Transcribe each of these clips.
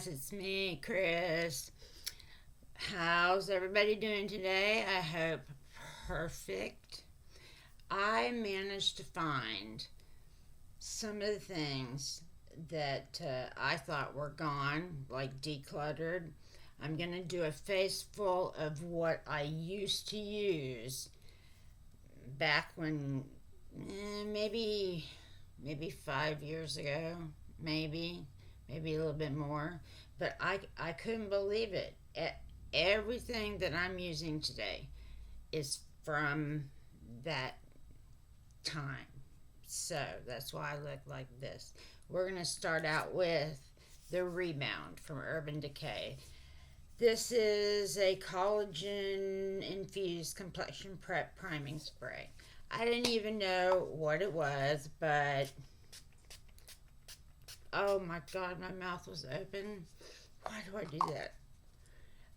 guys, it's me, Chris. How's everybody doing today? I hope perfect. I managed to find some of the things that I thought were gone, like decluttered. I'm going to do a face full of what I used to use back when maybe 5 years ago, maybe a little bit more, but I couldn't believe it. Everything that I'm using today is from that time. So that's why I look like this. We're going to start out with the Rebound from Urban Decay. This is a collagen infused complexion prep priming spray. I didn't even know what it was, but oh my god, my mouth was open. Why do I do that?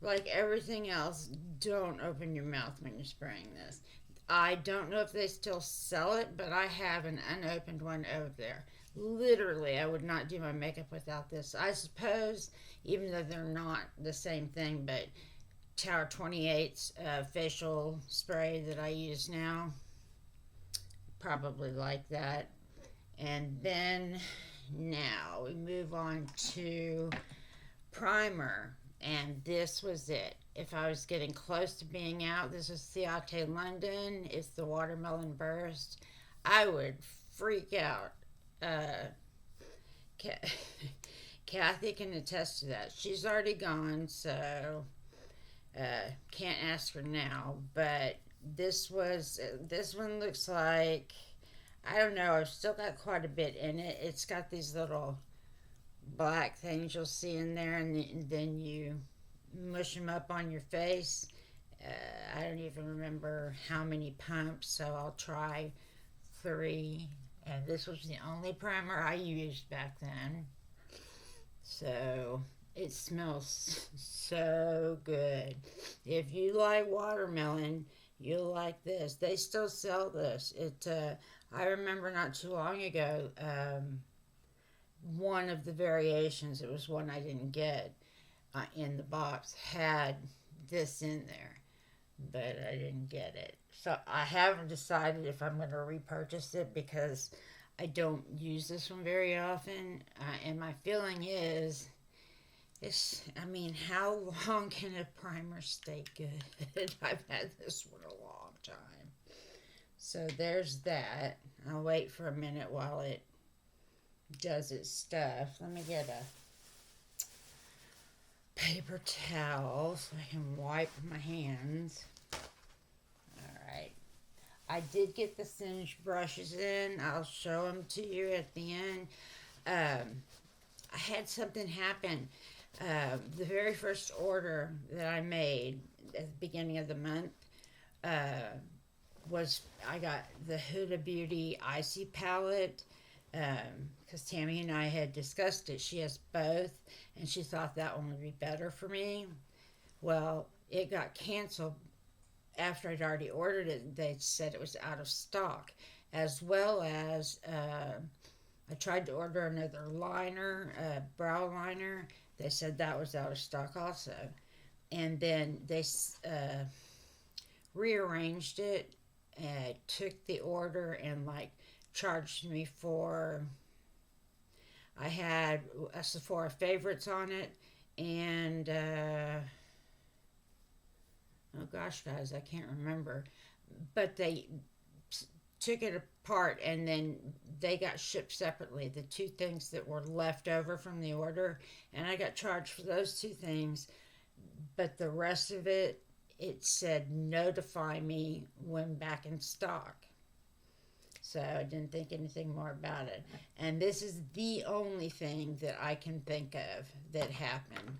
Like everything else, don't open your mouth when you're spraying this. I don't know if they still sell it, but I have an unopened one over there. Literally, I would not do my makeup without this. I suppose, even though they're not the same thing, but Tower 28's facial spray that I use now, probably like that. And then now we move on to primer, and this was it. If I was getting close to being out, this is Ciate London. It's the Watermelon Burst. I would freak out. Uh, Kathy can attest to that. She's already gone, so can't ask her now. But this one looks like, I don't know. I've still got quite a bit in it. It's got these little black things you'll see in there, and then you mush them up on your face. I don't even remember how many pumps, so I'll try 3. And this was the only primer I used back then. So it smells so good. If you like watermelon, you'll like this. They still sell this. I remember not too long ago, one of the variations, it was one I didn't get in the box, had this in there, but I didn't get it. So I haven't decided if I'm going to repurchase it because I don't use this one very often. And my feeling is, how long can a primer stay good? I've had this one a long time. So there's that. I'll wait for a minute while it does its stuff. Let me get a paper towel so I can wipe my hands. Alright. I did get the singed brushes in. I'll show them to you at the end. I had something happen. The very first order that I made at the beginning of the month was I got the Huda Beauty Icy Palette, because Tammy and I had discussed it. She has both, and she thought that one would be better for me. Well, it got canceled after I'd already ordered it. They said it was out of stock, as well as I tried to order another liner, brow liner. They said that was out of stock also. And then they rearranged it, took the order, and like charged me for, I had a Sephora favorites on it, and oh gosh, guys, I can't remember, but they took it apart, and then they got shipped separately, the 2 things that were left over from the order, and I got charged for those 2 things, but the rest of it, it said notify me when back in stock. So I didn't think anything more about it. And this is the only thing that I can think of that happened.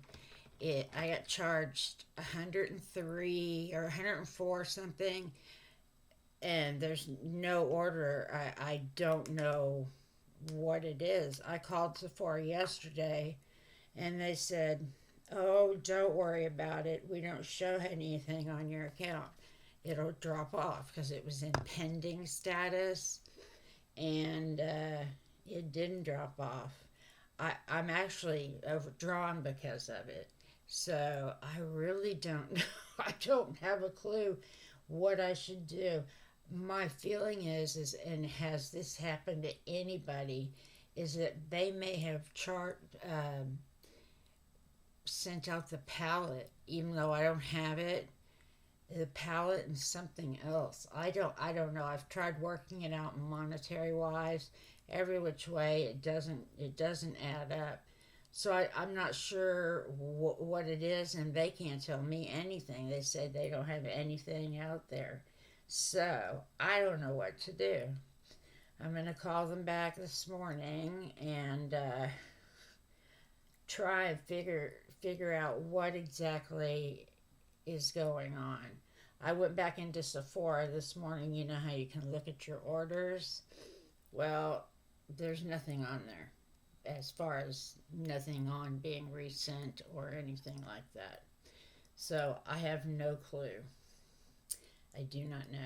I got charged 103 or 104 something, and there's no order. I don't know what it is. I called Sephora yesterday, and they said, oh, don't worry about it. We don't show anything on your account. It'll drop off, because it was in pending status, and it didn't drop off. I'm actually overdrawn because of it. So I really don't know. I don't have a clue what I should do. My feeling is, and has this happened to anybody, is that they may have sent out the pallet, even though I don't have it. The pallet and something else. I don't know. I've tried working it out monetary wise, every which way. It doesn't add up. So I'm not sure what it is, and they can't tell me anything. They say they don't have anything out there. So I don't know what to do. I'm gonna call them back this morning and try and figure out what exactly is going on. I went back into Sephora this morning. You know how you can look at your orders? Well, there's nothing on there as far as nothing on being resent or anything like that. So I have no clue. I do not know.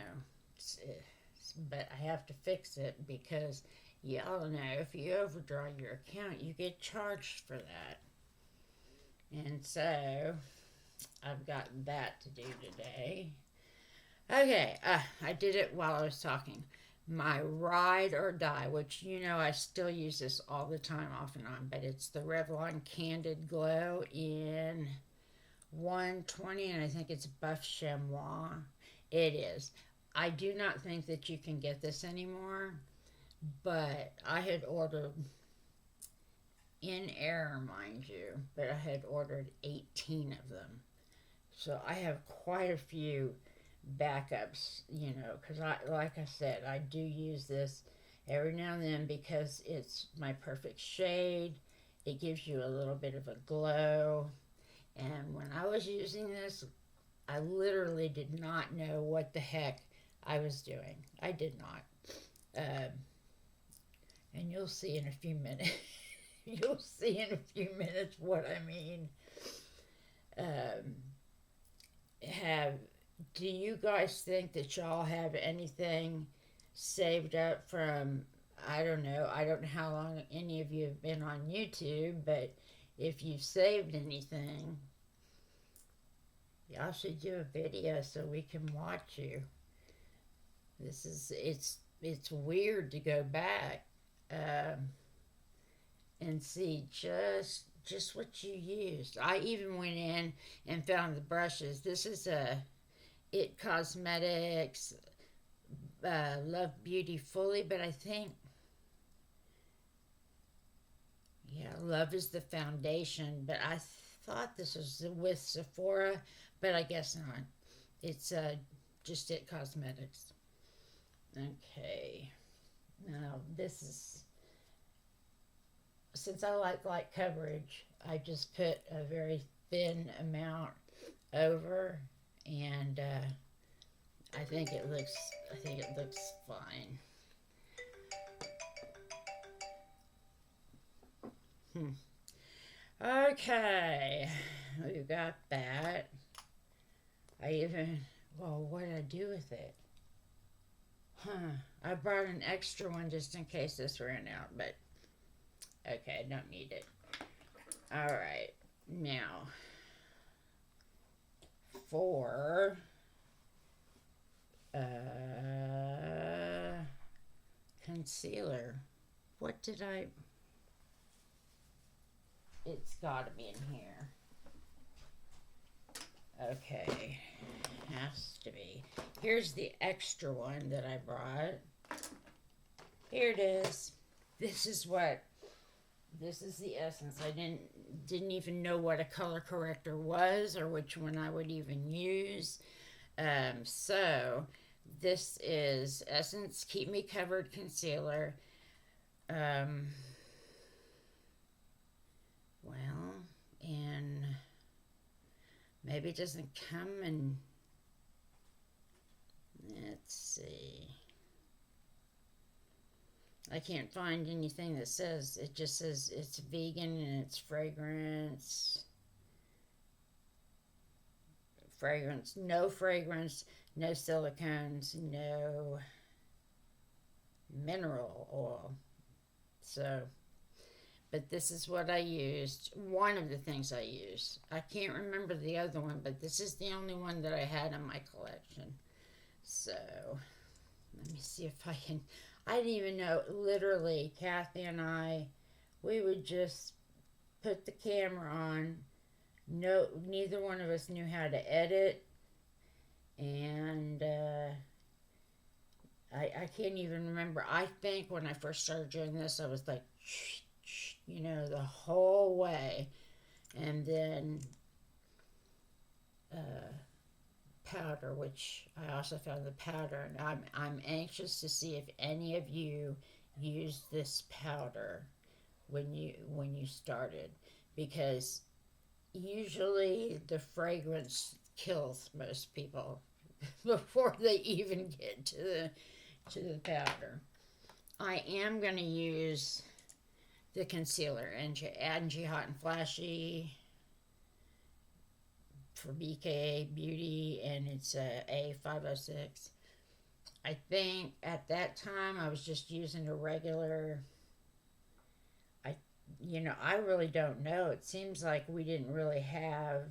But I have to fix it because y'all know if you overdraw your account, you get charged for that. And so I've got that to do today. Okay, I did it while I was talking. My ride or die, which you know I still use this all the time off and on, but it's the Revlon Candid Glow in 120, and I think it's Buff Chamois. It is. I do not think that you can get this anymore, but I had ordered, in error, mind you, but I had ordered 18 of them. So I have quite a few backups, because like I said, I do use this every now and then because it's my perfect shade. It gives you a little bit of a glow. And when I was using this, I literally did not know what the heck I was doing. I did not. Um, and you'll see in a few minutes. You'll see in a few minutes what I mean. Um, have do you guys think that y'all have anything saved up from, I don't know how long any of you have been on YouTube, but if you've saved anything, y'all should do a video so we can watch you. It's weird to go back um, and see just what you used. I even went in and found the brushes. This is a It Cosmetics Love Beauty Fully, but I think, yeah, Love is the foundation, but I thought this was with Sephora, but I guess not. It's just It Cosmetics. Okay, now this is, since I like light coverage, I just put a very thin amount over, and I think it looks fine. Hmm. Okay, we got that. What did I do with it? I brought an extra one just in case this ran out, but okay, I don't need it. All right, now for concealer. What did I? It's got to be in here. Okay, has to be. Here's the extra one that I brought. Here it is. This is what. This is the Essence. I didn't even know what a color corrector was or which one I would even use. So this is Essence Keep Me Covered Concealer. Um, well, and maybe it doesn't come in. Let's see. I can't find anything that says, it just says it's vegan and it's fragrance, no silicones, no mineral oil. So but this is what I used. One of the things I used. I can't remember the other one, but this is the only one that I had in my collection. So, let me see if I can. I didn't even know. Literally, Kathy and I, we would just put the camera on. No, neither one of us knew how to edit, and I can't even remember. I think when I first started doing this, I was like, the whole way, and then uh, powder, which I also found the powder, and I'm anxious to see if any of you used this powder when you started, because usually the fragrance kills most people before they even get to the powder. I am going to use the concealer, Angie Hot and Flashy for BKA Beauty, and it's A506. I think at that time I was just using a regular. I really don't know. It seems like we didn't really have,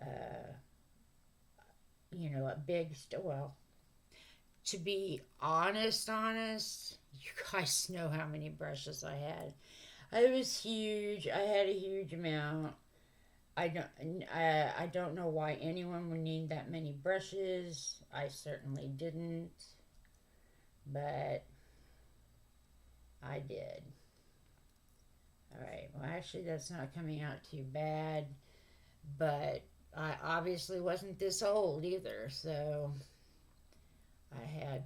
uh, a big. Well, to be honest, you guys know how many brushes I had. It was huge. I had a huge amount. I don't know why anyone would need that many brushes. I certainly didn't, but I did. All right. Well, actually, that's not coming out too bad, but I obviously wasn't this old either, so I had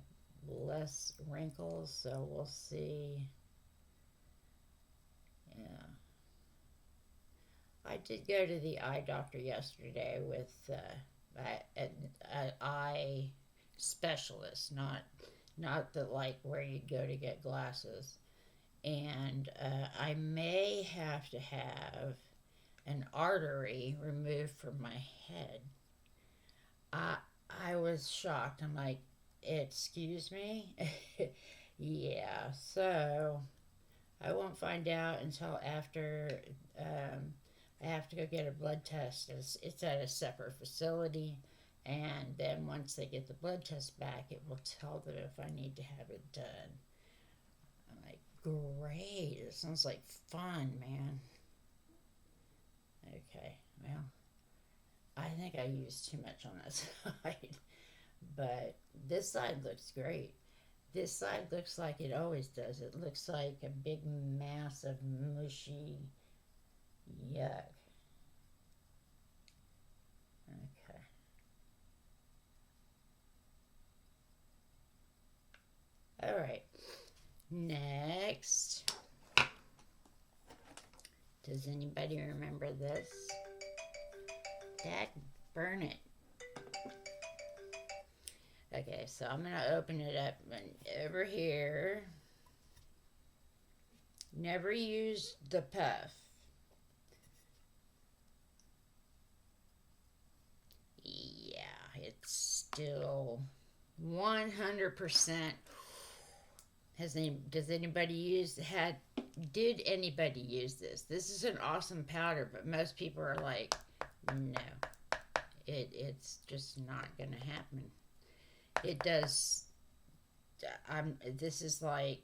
less wrinkles. So we'll see. Yeah. I did go to the eye doctor yesterday with an eye specialist, not the like where you go to get glasses. And I may have to have an artery removed from my head. I I was shocked. I'm like, excuse me? Yeah, so I won't find out until after I have to go get a blood test. It's at a separate facility, and then once they get the blood test back, it will tell them if I need to have it done. I'm like, great. It sounds like fun, man. Okay, well, I think I used too much on that side, but this side looks great. This side looks like it always does. It looks like a big mass of mushy yuck. Okay. All right. Next. Does anybody remember this? Dad, burn it. Okay, so I'm going to open it up and over here. Never used the puff. Yeah, it's still 100%. Does anybody did anybody use this? This is an awesome powder, but most people are like, no, it's just not going to happen. It does. This is like,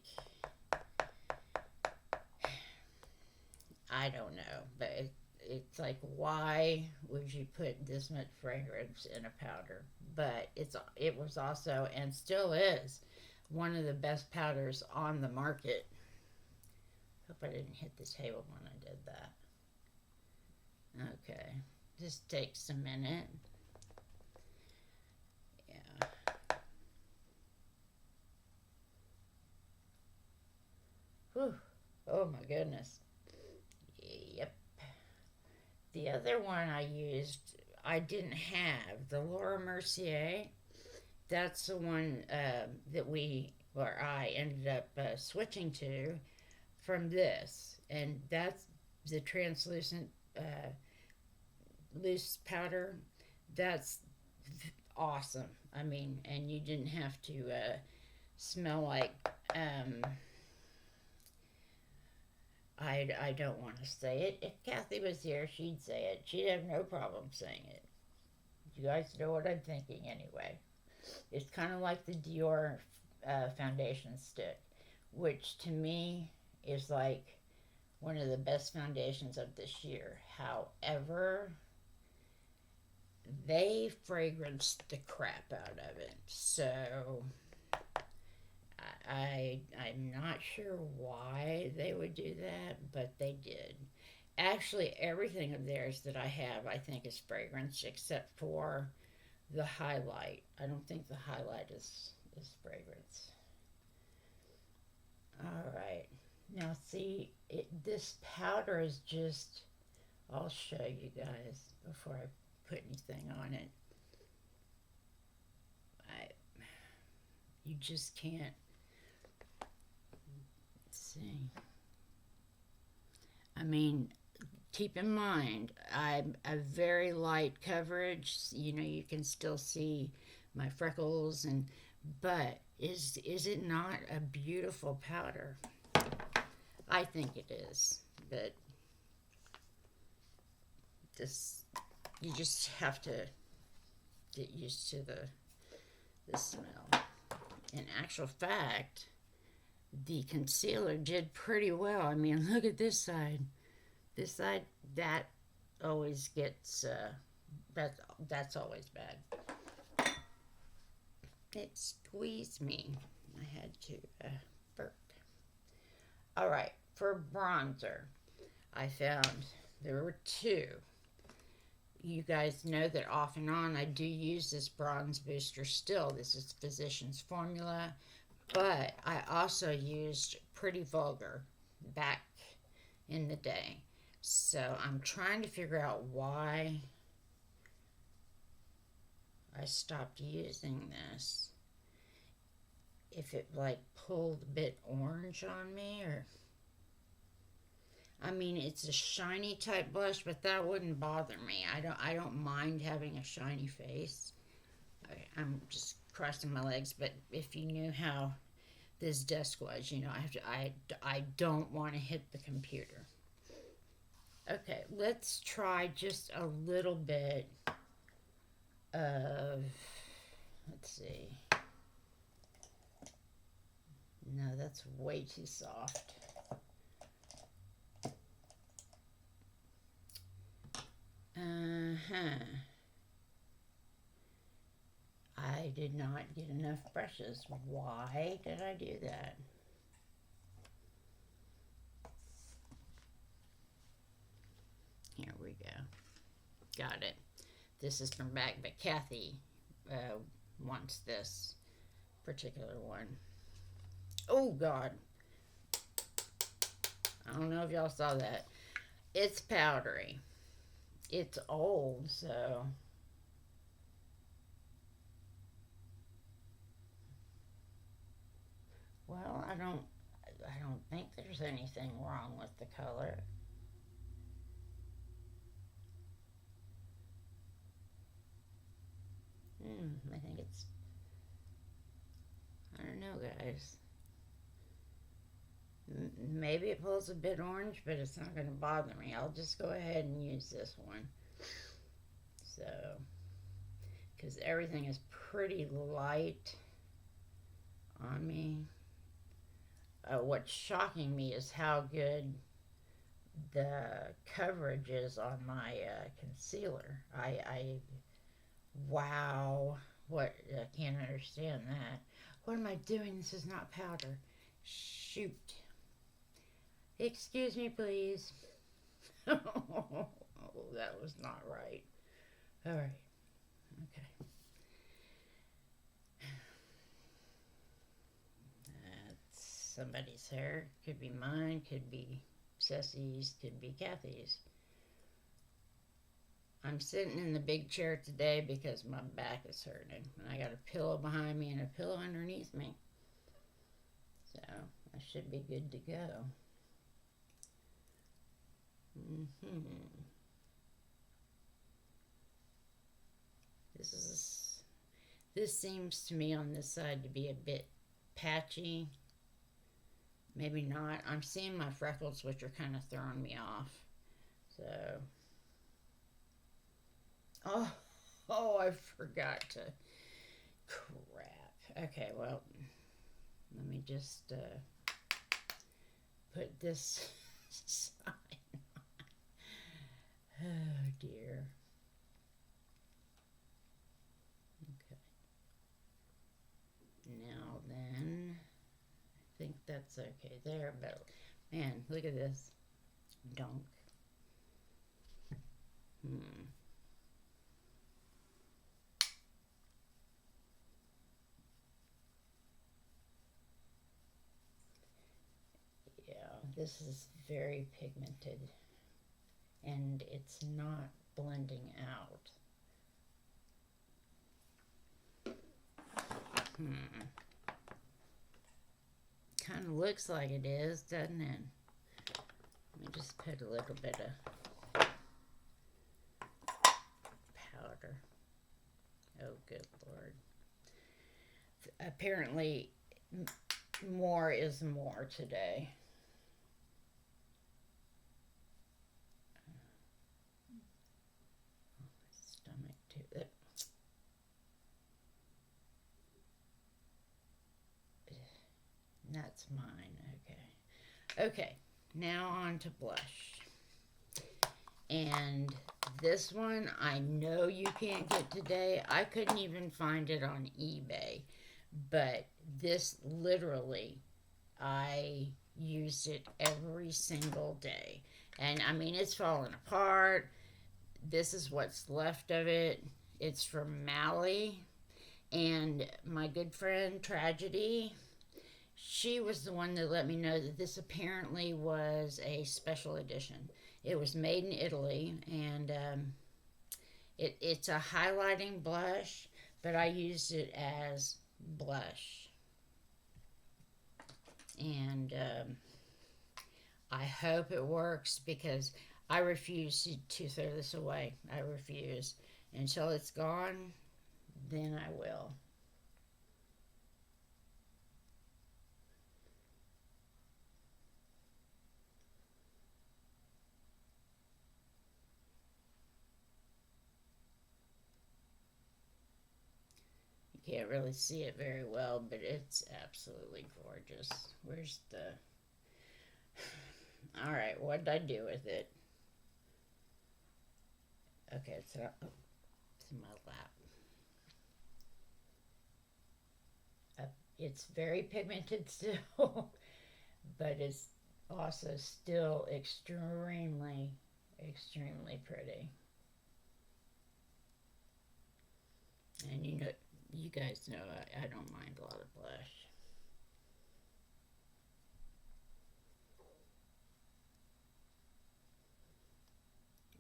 I don't know, but it's like, why would you put this much fragrance in a powder? But it was also, and still is, one of the best powders on the market. Hope I didn't hit the table when I did that. Okay, this takes a minute. Yeah. Whew. Oh my goodness. Yep. The other one I used, I didn't have. The Laura Mercier. That's the one that I ended up switching to from this. And that's the translucent loose powder. That's awesome. I mean, and you didn't have to smell like I don't want to say it. If Kathy was here, she'd say it. She'd have no problem saying it. You guys know what I'm thinking anyway. It's kind of like the Dior foundation stick, which to me is like one of the best foundations of this year. However, they fragranced the crap out of it. So I'm not sure why they would do that, but they did. Actually, everything of theirs that I have, I think, is fragrance, except for the highlight. I don't think the highlight is fragrance. All right. Now, see, this powder is just. I'll show you guys before I put anything on it. I, you just can't see. I mean, keep in mind, I'm a very light coverage. You know, you can still see my freckles, and but is it not a beautiful powder? I think it is, but this you just have to get used to the smell. In actual fact, the concealer did pretty well. I mean, look at this side. This side, that always gets that's always bad. It squeezed me. I had to burp. All right, for bronzer, I found there were two. You guys know that off and on I do use this bronze booster still. This is Physicians Formula, but I also used Pretty Vulgar back in the day. So I'm trying to figure out why I stopped using this. If it like pulled a bit orange on me, or I mean, it's a shiny type blush, but that wouldn't bother me. I don't mind having a shiny face. I'm just crossing my legs, but if you knew how this desk was, you know, I don't want to hit the computer. Okay, let's try just a little bit of, let's see. No, that's way too soft. I did not get enough brushes. Why did I do that? Here we go. Got it. This is from back, but Kathy wants this particular one. Oh, God. I don't know if y'all saw that. It's powdery. It's old, so... Well, I don't think there's anything wrong with the color. I think it's... I don't know, guys. Maybe it pulls a bit orange, but it's not going to bother me. I'll just go ahead and use this one. So, because everything is pretty light on me. What's shocking me is how good the coverage is on my concealer. Wow. What? I can't understand that. What am I doing? This is not powder. Shoot. Excuse me, please. Oh, that was not right. All right. Okay. That's somebody's hair. Could be mine. Could be Ceci's. Could be Kathy's. I'm sitting in the big chair today because my back is hurting. And I got a pillow behind me and a pillow underneath me. So I should be good to go. This seems to me on this side to be a bit patchy. Maybe not. I'm seeing my freckles, which are kind of throwing me off. So, oh, oh, I forgot to. Crap. Okay, well, let me just put this sign. Oh dear. Okay. Now then, I think that's okay there, but man, look at this. Dunk. Yeah, this is very pigmented and it's not blending out. Kind of looks like it is, doesn't it? Let me just put a little bit of powder. Oh, good Lord. Apparently, more is more today. Stomach too. That's mine. Okay. Okay. Now on to blush. And this one I know you can't get today. I couldn't even find it on eBay. But this literally, I used it every single day. And I mean, it's falling apart. This is what's left of it. It's from Mally. And my good friend Tragedy, she was the one that let me know that this apparently was a special edition. It was made in Italy, and it's a highlighting blush, but I used it as blush. And I hope it works because I refuse to throw this away. I refuse. Until it's gone, then I will. Can't really see it very well, but it's absolutely gorgeous. Where's the... Alright, what did I do with it? Okay, it's in my lap. It's very pigmented still, but it's also still extremely, extremely pretty. And you guys know I don't mind a lot of blush.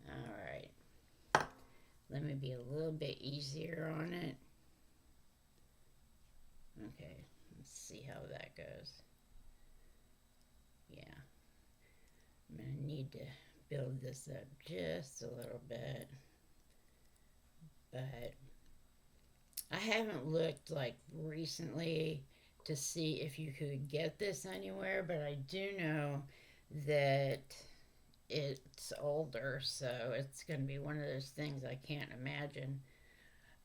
Alright. Let me be a little bit easier on it. Okay, let's see how that goes. Yeah. I'm going to need to build this up just a little bit. But I haven't looked like recently to see if you could get this anywhere, but I do know that it's older, so it's going to be one of those things I can't imagine.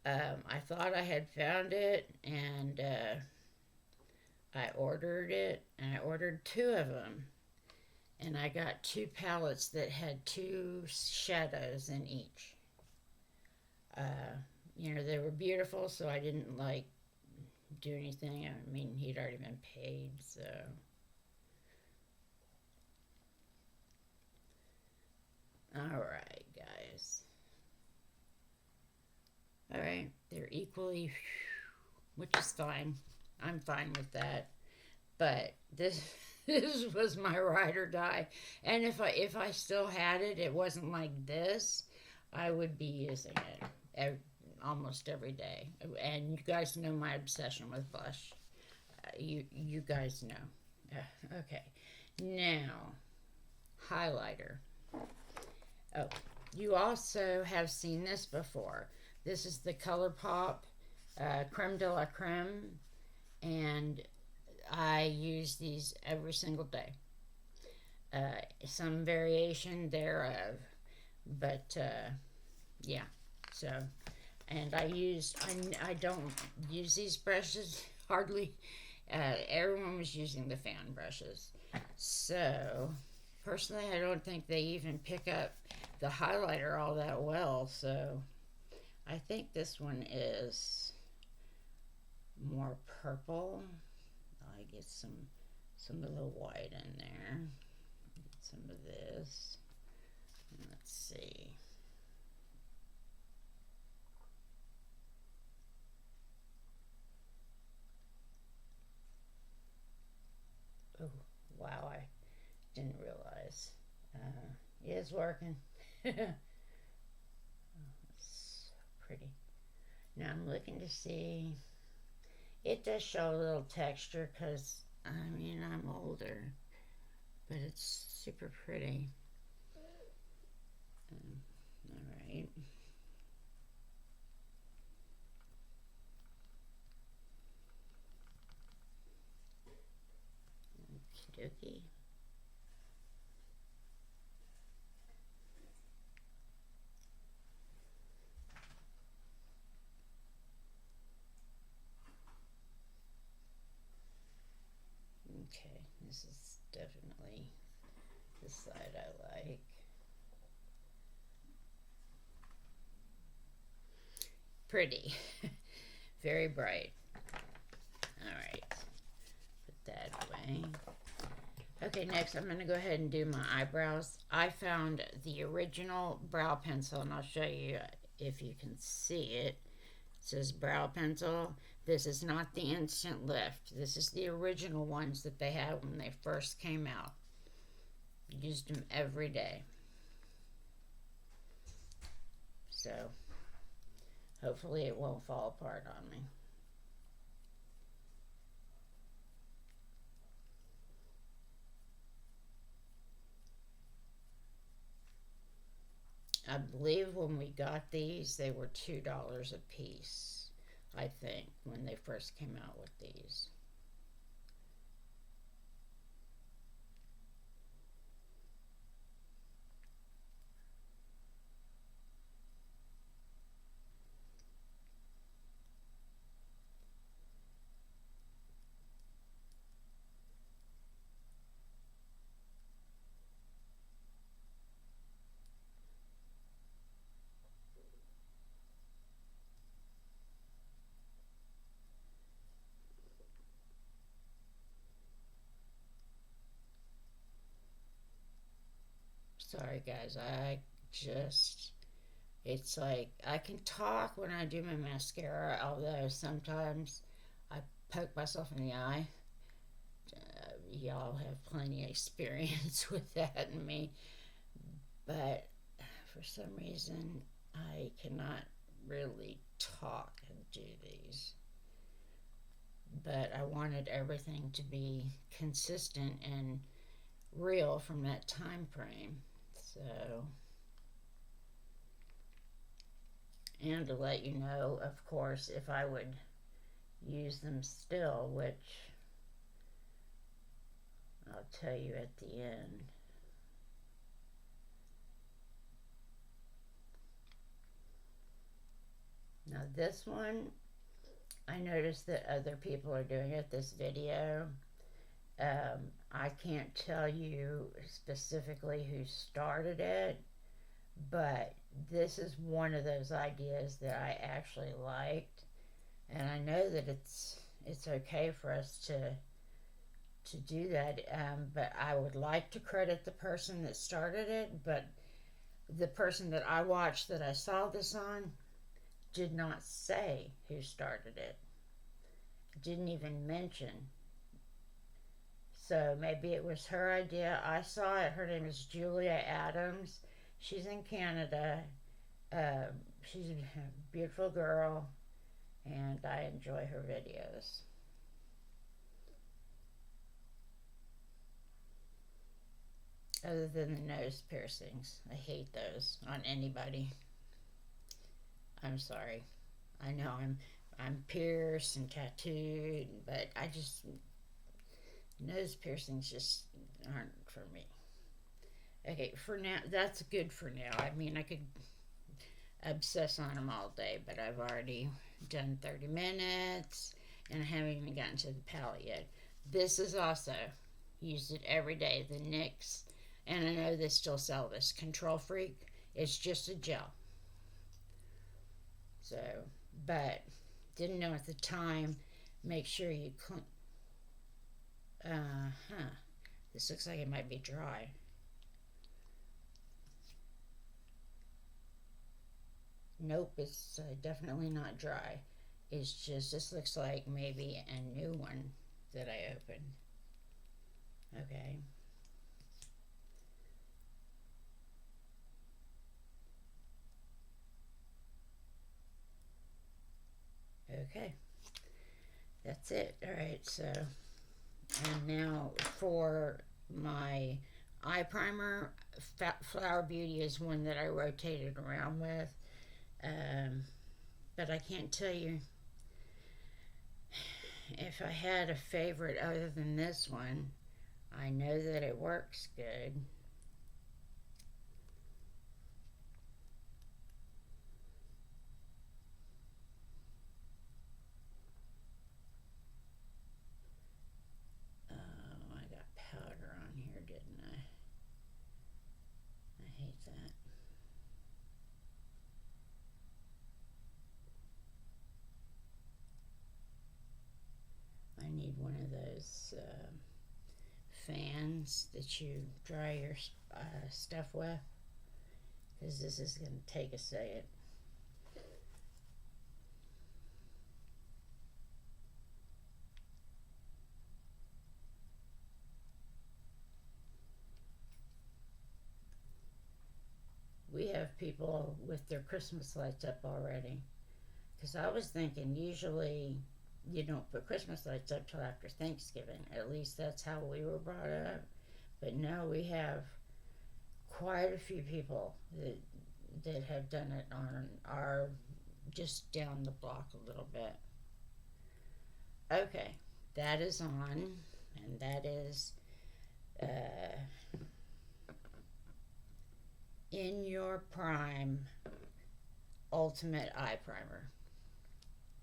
I thought I had found it, and I ordered it, and I ordered 2 of them, and I got 2 palettes that had 2 shadows in each. They were beautiful, so I didn't do anything. I mean, he'd already been paid, so. Alright, guys. Alright, they're equally, which is fine. I'm fine with that. But this was my ride or die. And if I still had it, it wasn't like this, I would be using it almost every day. And you guys know my obsession with blush. You guys know. Okay. Now, highlighter. Oh, you also have seen this before. This is the ColourPop Creme de la Creme. And I use these every single day. Some variation thereof, but yeah. So, and I don't use these brushes hardly. Everyone was using the fan brushes. So, personally, I don't think they even pick up the highlighter all that well. So, I think this one is more purple. I get some of the white in there. Get some of this. Let's see. Oh, wow! I didn't realize. It is working. Oh, it's so pretty. Now I'm looking to see. It does show a little texture because I mean I'm older, but it's super pretty. All right. Okie dokie. Okay, this is definitely the side I like. Pretty. Very bright. Alright, put that away. Okay, next I'm going to go ahead and do my eyebrows. I found the original brow pencil, and I'll show you if you can see it. It says brow pencil. This is not the instant lift. This is the original ones that they had when they first came out. Used them every day. So, hopefully it won't fall apart on me. I believe when we got these, they were $2 a piece, I think, when they first came out with these. Sorry, guys, it's like I can talk when I do my mascara, although sometimes I poke myself in the eye. Y'all have plenty of experience with that in me, but for some reason I cannot really talk and do these. But I wanted everything to be consistent and real from that time frame. So, and to let you know, of course, if I would use them still, which I'll tell you at the end. Now, this one, I noticed that other people are doing it, this video. I can't tell you specifically who started it, but this is one of those ideas that I actually liked, and I know that it's okay for us to do that. But I would like to credit the person that started it, but the person that I watched that I saw this on did not say who started it. Didn't even mention. So maybe it was her idea. I saw it. Her name is Julia Adams. She's in Canada. She's a beautiful girl, and I enjoy her videos. Other than the nose piercings, I hate those on anybody. I'm sorry. I know I'm pierced and tattooed, but I just Nose piercings just aren't for me. Okay, for now, that's good for now. I mean, I could obsess on them all day, but I've already done 30 minutes and I haven't even gotten to the palette yet. This is also used it every day. The NYX, and I know they still sell this Control Freak. It's just a gel. So, but didn't know at the time. Make sure you clean. This looks like it might be dry. Nope, it's definitely not dry. It's just, this looks like maybe a new one that I opened. Okay. Okay. That's it. All right, so, and now for my eye primer, Flower Beauty is one that I rotated around with. But I can't tell you if I had a favorite other than this one. I know that it works good. Oh, I got powder on here, didn't I? I hate that. I need one of those fans that you dry your stuff with, because this is going to take a second. We have people with their Christmas lights up already, because I was thinking usually you don't put Christmas lights up till after Thanksgiving. At least that's how we were brought up. But no, we have quite a few people that have done it on our just down the block a little bit. Okay, that is on, and that is In Your Prime Ultimate Eye Primer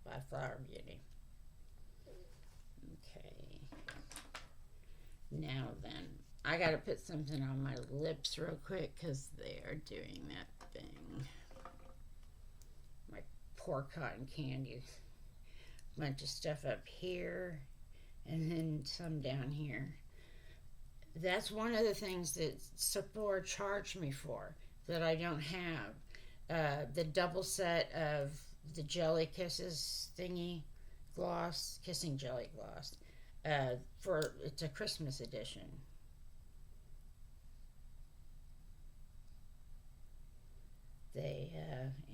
by Flower Beauty. Okay. Now then, I gotta put something on my lips real quick because they are doing that thing. My poor cotton candy. Bunch of stuff up here and then some down here. That's one of the things that Sephora charged me for that I don't have. The double set of the Jelly Kisses thingy gloss, kissing jelly gloss. For it's a Christmas edition. They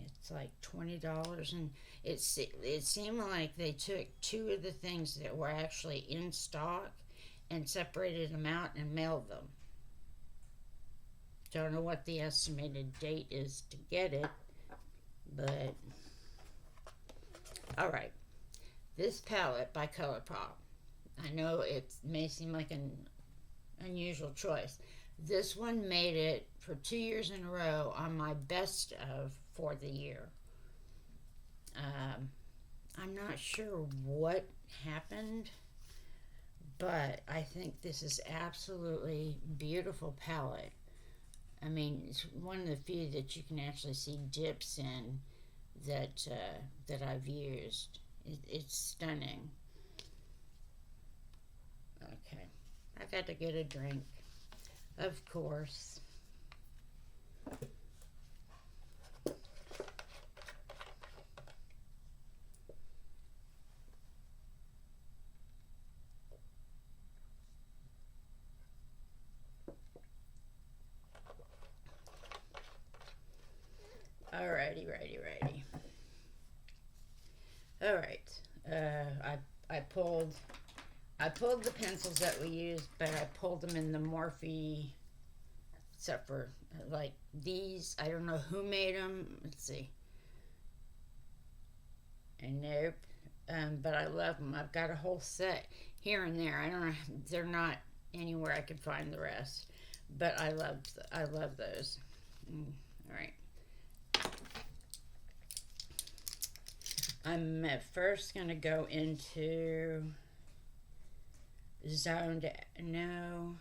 it's like $20, and it seemed like they took two of the things that were actually in stock and separated them out and mailed them. Don't know what the estimated date is to get it, but all right. This palette by ColourPop. I know it may seem like an unusual choice. This one made it for 2 years in a row on my best of for the year. I'm not sure what happened, but I think this is absolutely beautiful palette. I mean, it's one of the few that you can actually see dips in that I've used. It's stunning. Okay, I got to get a drink, of course. Alrighty, righty. All right. I pulled the pencils that we used, but I pulled them in the Morphe, except for like these. I don't know who made them. Let's see. And nope. But I love them. I've got a whole set here and there. I don't know. They're not anywhere I could find the rest, but I love those. All right. I'm at first gonna go into zoned. No,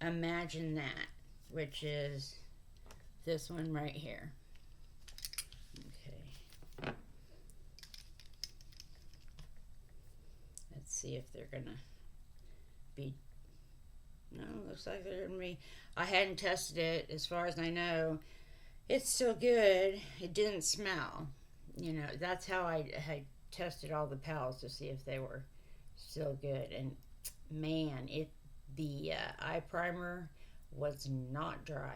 imagine that, which is this one right here. Okay. Let's see if they're gonna be. No, looks like they're gonna be. I hadn't tested it. As far as I know, it's still good. It didn't smell. You know, that's how I had tested all the pals to see if they were still good. And man, the eye primer was not dry.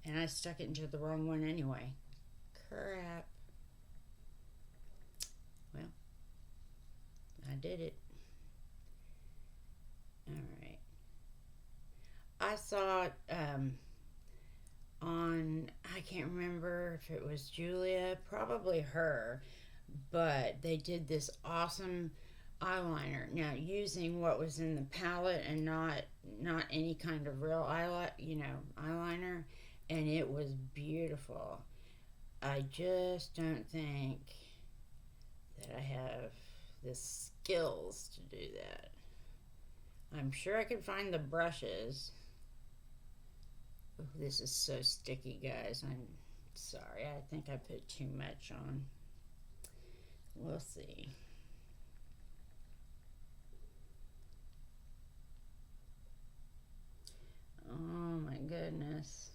And I stuck it into the wrong one anyway. Crap. Well, I did it. All right. I saw it on, I can't remember if it was Julia, probably her, but they did this awesome eyeliner. Now, using what was in the palette and not any kind of real eyeliner, and it was beautiful. I just don't think that I have the skills to do that. I'm sure I can find the brushes. Oh, this is so sticky, guys. I'm sorry. I think I put too much on. We'll see. Oh my goodness.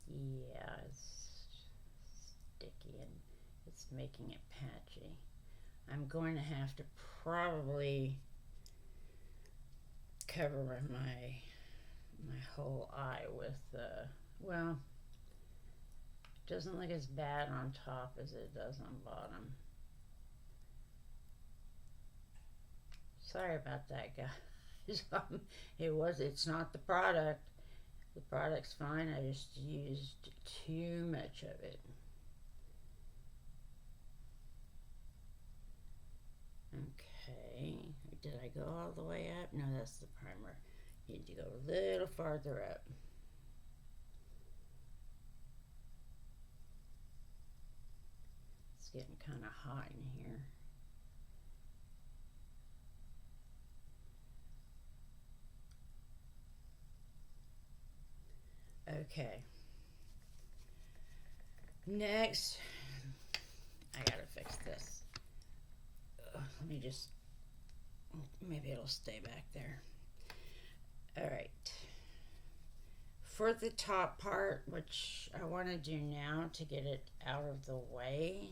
Yeah, it's sticky and it's making it patchy. I'm going to have to probably cover my whole eye with well, it doesn't look as bad on top as it does on bottom. Sorry about that, guys. It's not the product. The product's fine. I just used too much of it. Okay. Did I go all the way up? No, that's the primer. Need to go a little farther up. It's getting kind of hot in here. Okay. Next, I gotta fix this. Let me just, maybe it'll stay back there. All right. For the top part, which I want to do now to get it out of the way,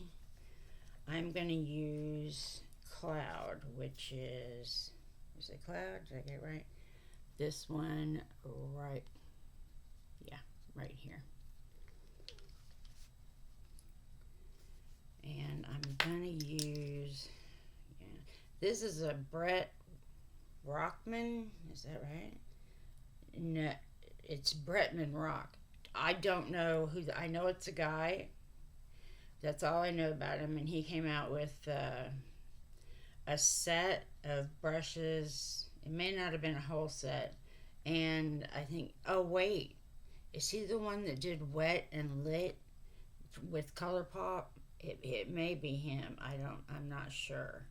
I'm going to use Cloud, which is it Cloud? Did I get it right? This one right, yeah, right here. And I'm going to use, yeah, this is a Brett Rockman, is that right? No, it's Bretman Rock. I don't know I know it's a guy. That's all I know about him. And he came out with a set of brushes. It may not have been a whole set. And I think, oh wait, is he the one that did Wet and Lit with ColourPop? It may be him. I'm not sure.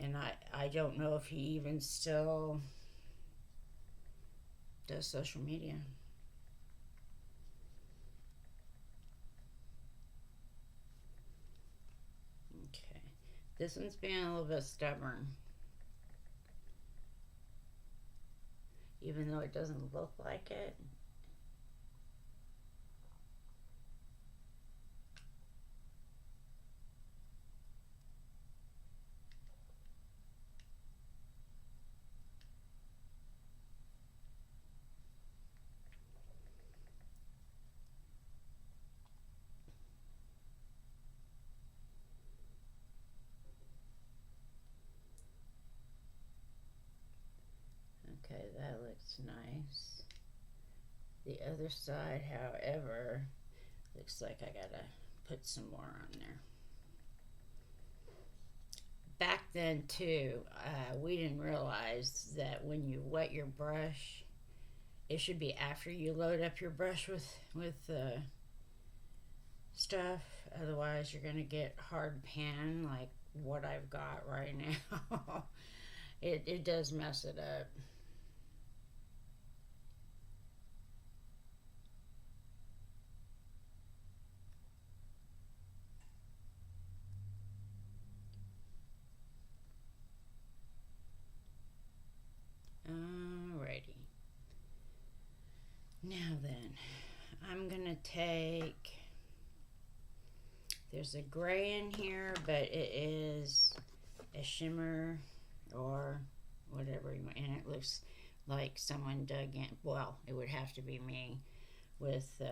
And I don't know if he even still does social media. Okay. This one's being a little bit stubborn. Even though it doesn't look like it. Okay, that looks nice. The other side, however, looks like I gotta put some more on there. Back then, too, we didn't realize that when you wet your brush, it should be after you load up your brush with stuff. Otherwise, you're gonna get hard pan like what I've got right now. It does mess it up. Alrighty. Now then, I'm gonna take. There's a gray in here, but it is a shimmer or whatever you want, and it looks like someone dug in. Well, it would have to be me with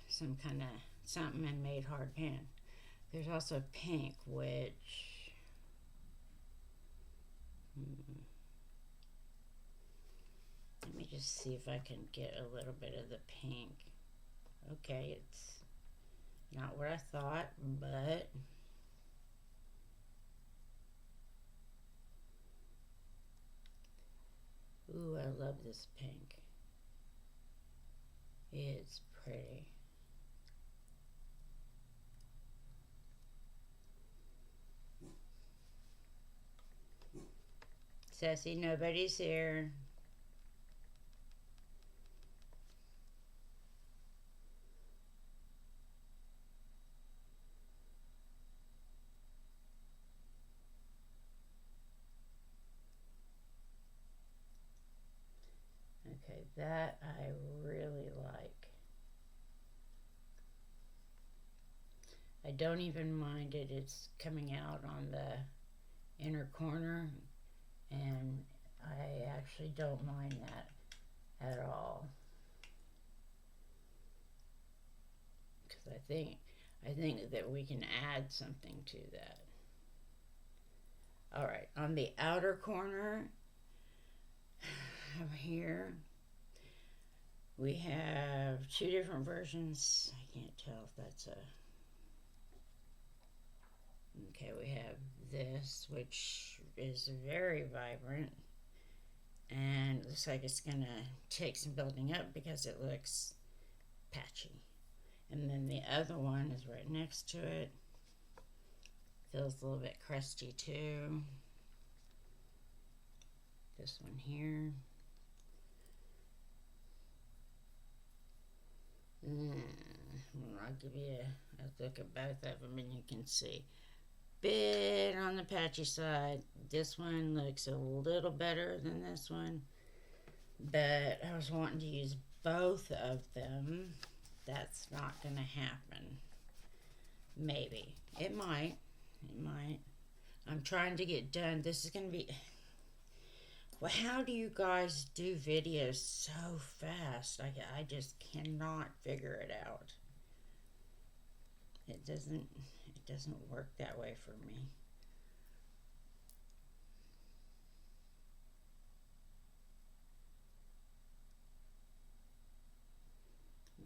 some kind of something and made hard pan. There's also pink, which let me just see if I can get a little bit of the pink. Okay, it's not what I thought, but ooh, I love this pink. It's pretty. Sassy, nobody's here. Okay, that I really like. I don't even mind it. It's coming out on the inner corner, and I actually don't mind that at all. Because I think that we can add something to that. All right, on the outer corner over here, we have two different versions. I can't tell if that's a. Okay, we have this, which is very vibrant, and it looks like it's gonna take some building up because it looks patchy. And then the other one is right next to it. Feels a little bit crusty too. This one here. I'll give you a look at both of them and you can see. Bit on the patchy side. This one looks a little better than this one, but I was wanting to use both of them. That's not gonna happen. Maybe. It might. I'm trying to get done. This is gonna be. Well, how do you guys do videos so fast? I just cannot figure it out. It doesn't work that way for me.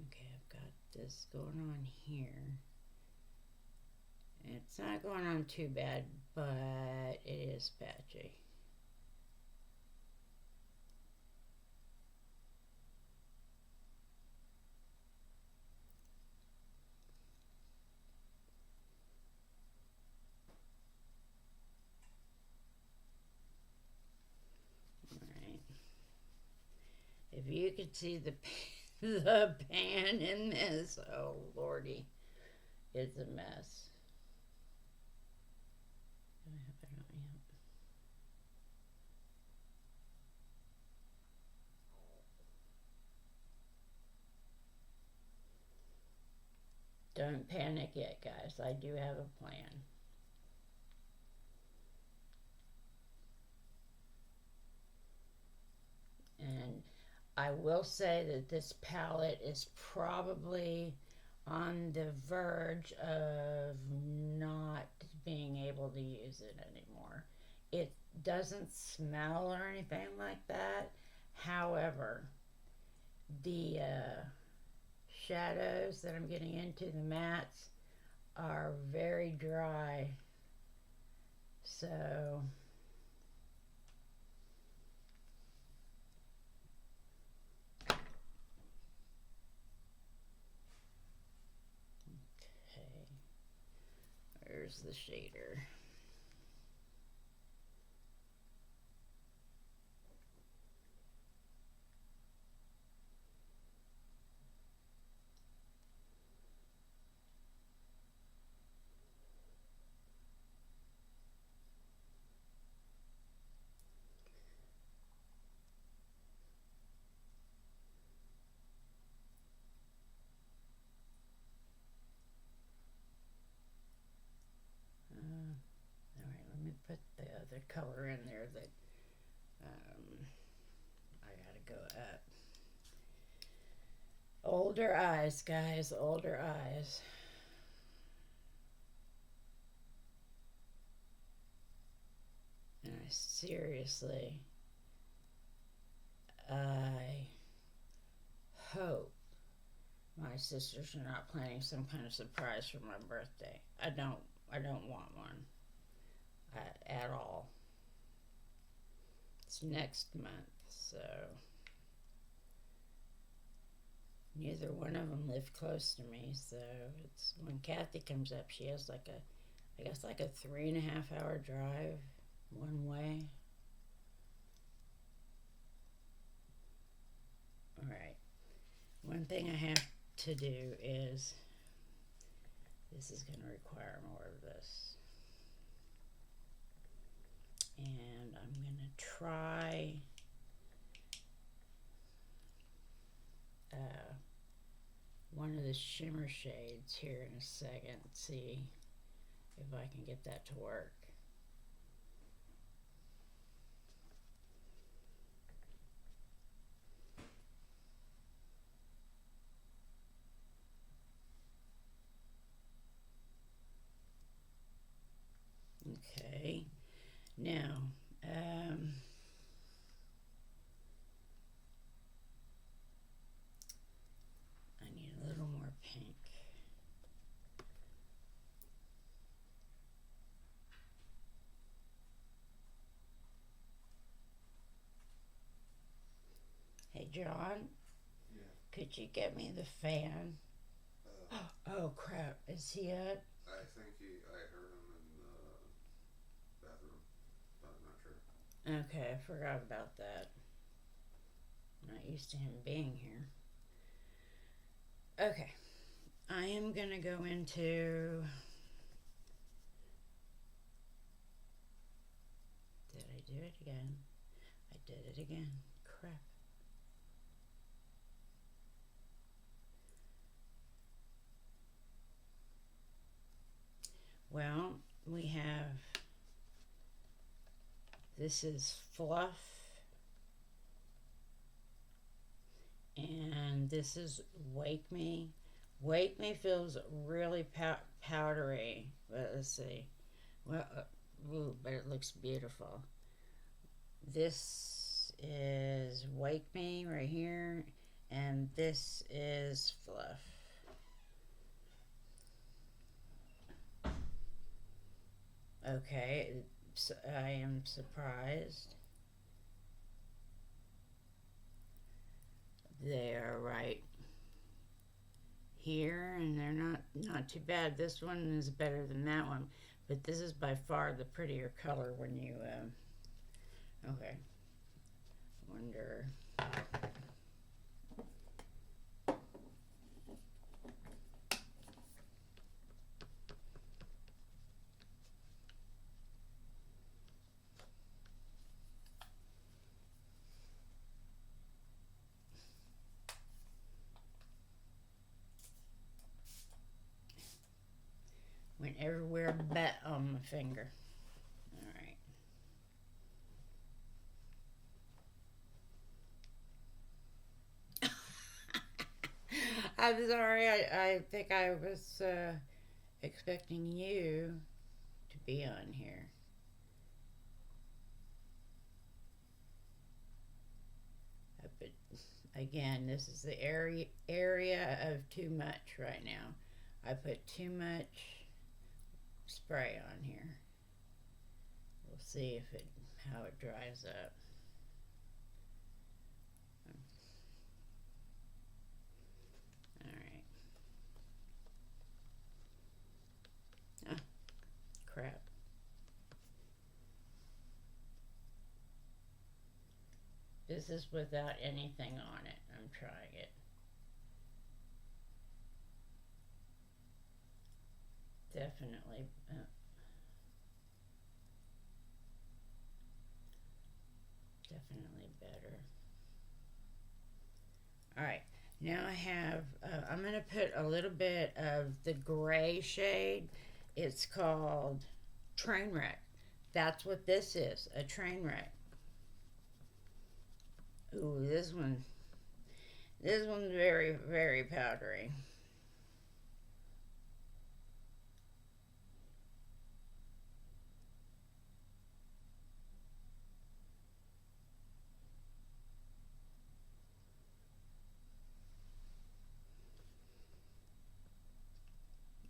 Okay, I've got this going on here. It's not going on too bad, but it is patchy. If you could see the pan in this, oh lordy, it's a mess. Do I have it on yet? Don't panic yet, guys. I do have a plan. And I will say that this palette is probably on the verge of not being able to use it anymore. It doesn't smell or anything like that. However, The shadows that I'm getting into the mats are very dry. So okay, where's the shader? All right, let me put the other color in there that I gotta go up. Older eyes, guys, older eyes. And I seriously, I hope my sisters are not planning some kind of surprise for my birthday. I don't want one at all. It's next month, so neither one of them live close to me. So it's when Kathy comes up, she has like I guess like a 3.5 hour drive one way. All right. One thing I have to do is this is going to require more of this. And I'm going to try one of the shimmer shades here in a second. See if I can get that to work. Okay, now I need a little more pink. Hey, John, Yeah. could you get me the fan? Oh, crap. Is he up? I heard him in the bathroom, but I'm not sure. Okay, I forgot about that. I'm not used to him being here. Okay, I am going to go into. Did I do it again? I did it again. Crap. Well, we have. This is Fluff. And this is Wake Me. Wake Me feels really powdery. But let's see. Well, but it looks beautiful. This is Wake Me right here. And this is Fluff. Okay, so I am surprised. They are right here, and they're not too bad. This one is better than that one, but this is by far the prettier color when you. Okay, wonder. Went everywhere but on my finger. Alright. I'm sorry, I think I was expecting you to be on here. But I Again, this is the area of too much right now. I put too much spray on here. We'll see if it how it dries up. All right. Ah, crap. This is without anything on it. I'm trying it. Definitely. Definitely better. All right. Now I have, I'm going to put a little bit of the gray shade. It's called Trainwreck. That's what this is, a train wreck. Ooh, this one's very, very powdery.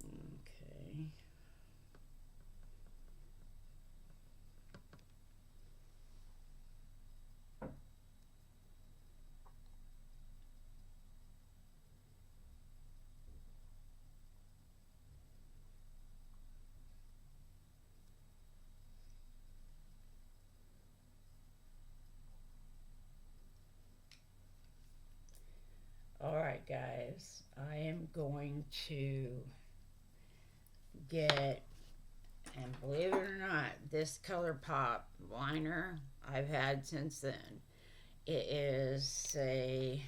Okay. All right, guys. I am going to get, and believe it or not, this ColourPop liner I've had since then. It is a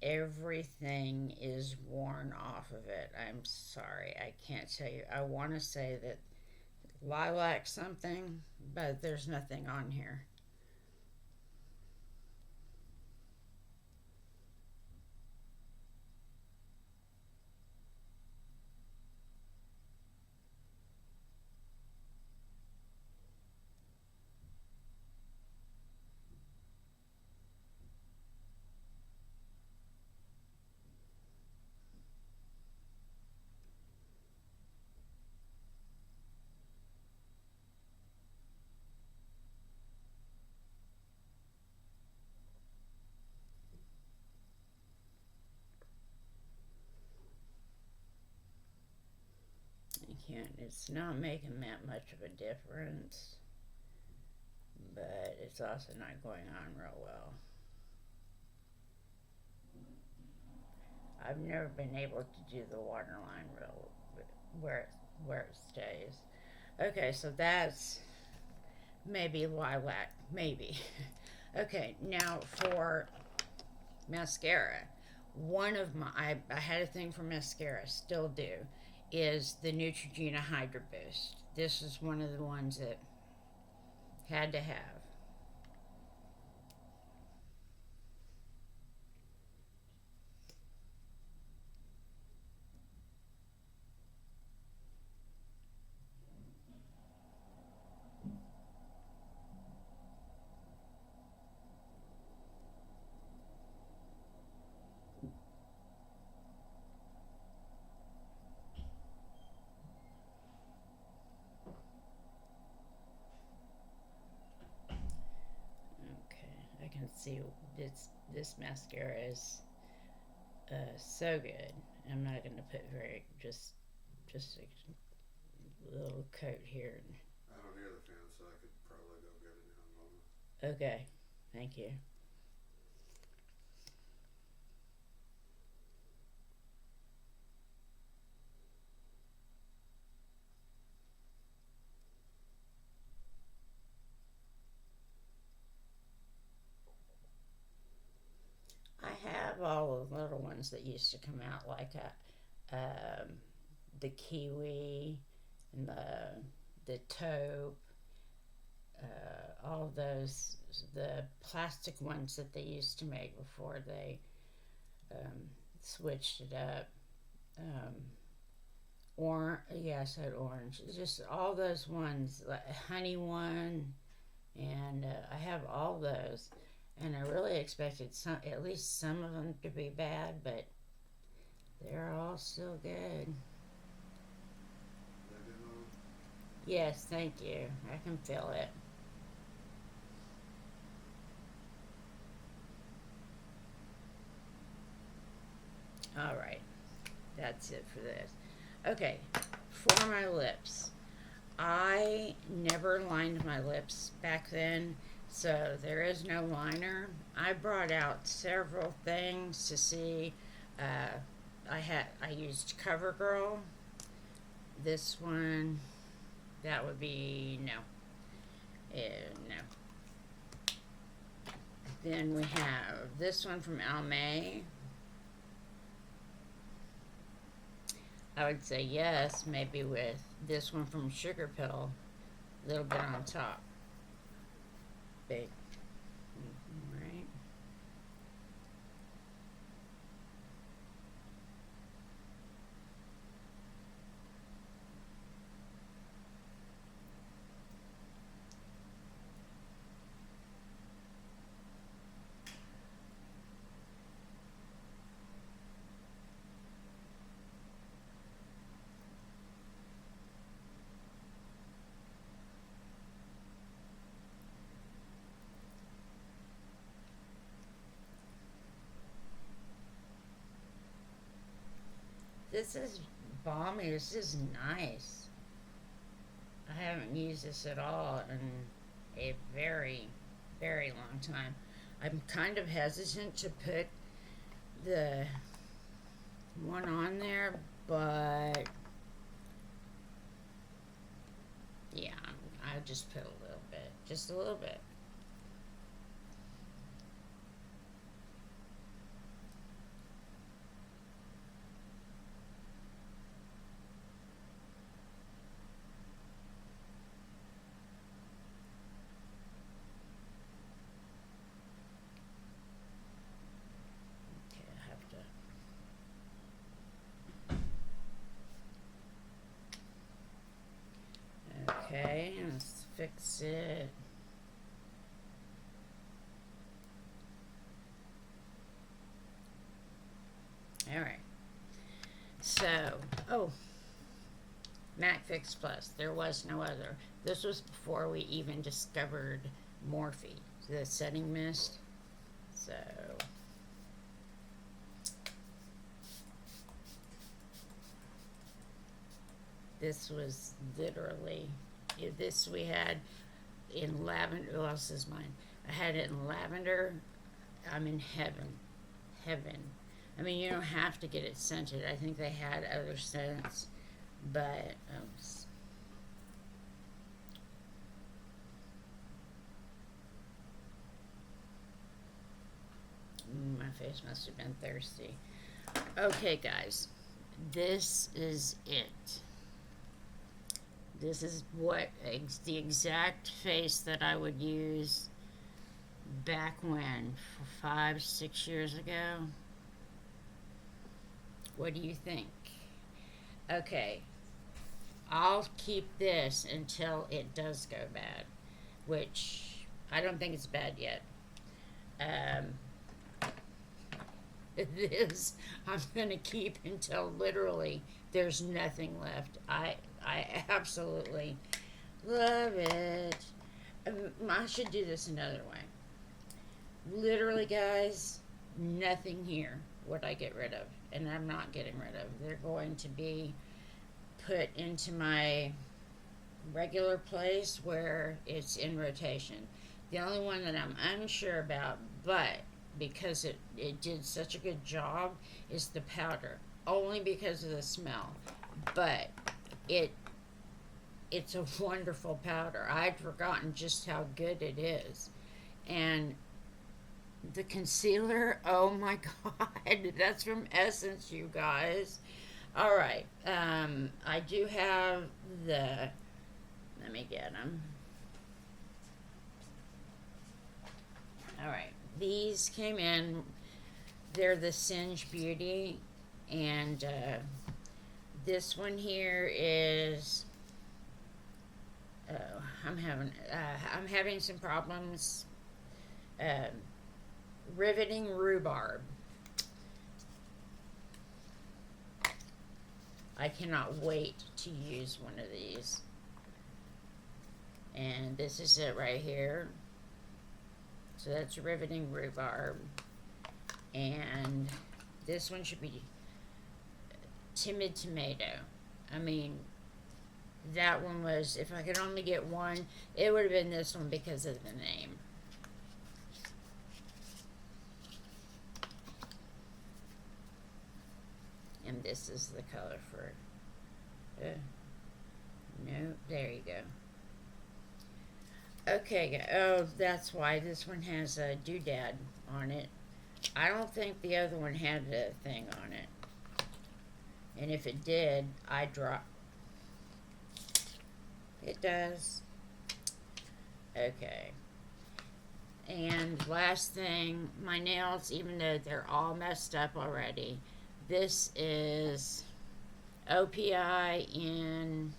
everything is worn off of it. I'm sorry, I can't tell you. I want to say that lilac something, but there's nothing on here. I can't, it's not making that much of a difference, but it's also not going on real well. I've never been able to do the waterline real where it stays. Okay, so that's maybe lilac, maybe. Okay, now for mascara. One of my, I had a thing for mascara, still do, is the Neutrogena Hydra Boost. This is one of the ones that had to have. Okay, I can see this mascara is so good. I'm not going to put just a little coat here. I don't hear the fan, so I could probably go get it in a moment. Okay, thank you. I have all the little ones that used to come out, like the kiwi and the taupe, all those the plastic ones that they used to make before they switched it up. Um, or yeah, I said orange. Just all those ones, like honey one, And I have all those, and I really expected at least some of them to be bad, but they're all still good. That good, Mama? Yes, thank you. I can feel it. All right, that's it for this. Okay, for my lips. I never lined my lips back then, so there is no liner. I brought out several things to see. Uh, I used CoverGirl. This one, that would be no, no. Then we have this one from Almay. I would say yes, maybe with this one from Sugar Pill, a little bit on top. Big, right? This is balmy. This is nice. I haven't used this at all in a very, very long time. I'm kind of hesitant to put the one on there, but yeah, I'll just put a little bit, just a little bit. Okay, I have to. Okay, let's fix it. All right. So, oh, Mac Fix Plus. There was no other. This was before we even discovered Morphe, the setting mist. So, this was literally this we had in lavender. Who else is mine? I had it in lavender. I'm in heaven, heaven. I mean, you don't have to get it scented. I think they had other scents, but my face must have been thirsty. Okay, guys, this is it. This is the exact face that I would use back when, 5, 6 years ago. What do you think? Okay, I'll keep this until it does go bad, which I don't think it's bad yet. Um, this I'm gonna keep until literally there's nothing left. I absolutely love it. I should do this another way. Literally, guys, nothing here would I get rid of, and I'm not getting rid of. They're going to be put into my regular place where it's in rotation. The only one that I'm unsure about, but because it did such a good job, is the powder. Only because of the smell. But it's a wonderful powder. I'd forgotten just how good it is. And the concealer, oh my god, that's from Essence, you guys. All right, I do have the. Let me get them. All right, these came in. They're the Singe Beauty, and this one here is I'm having some problems riveting rhubarb. I cannot wait to use one of these. And this is it right here. So that's riveting rhubarb. And this one should be timid tomato. I mean, that one was, if I could only get one, it would have been this one because of the name. And this is the color for it. No, there you go. Okay, oh, that's why this one has a doodad on it. I don't think the other one had a thing on it. And if it did, I dropped. It does. Okay. And last thing, my nails, even though they're all messed up already, this is OPI in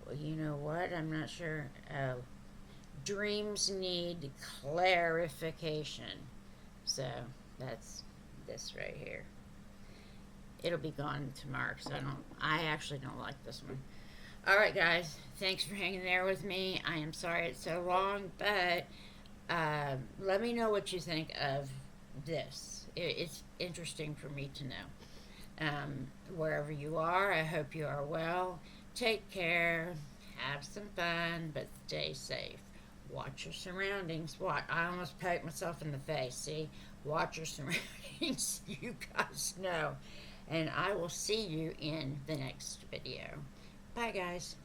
well, you know what? I'm not sure. Oh, dreams need clarification. So that's this right here. It'll be gone tomorrow because I actually don't like this one. All right, guys. Thanks for hanging there with me. I am sorry it's so long, but let me know what you think of this. It's interesting for me to know. Wherever you are, I hope you are well. Take care. Have some fun, but stay safe. Watch your surroundings. I almost poked myself in the face. See? Watch your surroundings. You guys know. And I will see you in the next video. Bye, guys.